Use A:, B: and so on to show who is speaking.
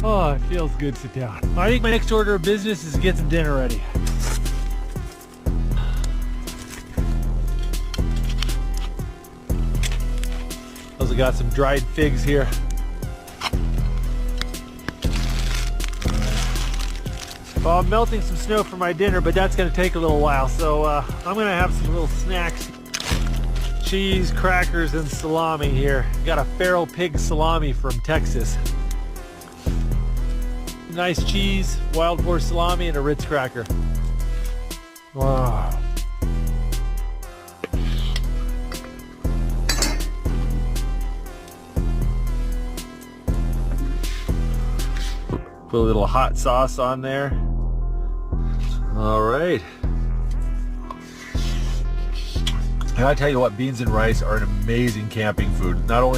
A: Oh, it feels good to sit down. I think my next order of business is to get some dinner ready. Also got some dried figs here. Well, I'm melting some snow for my dinner, but that's gonna take a little while, so I'm gonna have some little snacks. Cheese, crackers, and salami here. Got a feral pig salami from Texas. Nice cheese, wild boar salami, and a Ritz cracker. Wow. Put a little hot sauce on there. All right. I gotta tell you what, beans and rice are an amazing camping food. Not only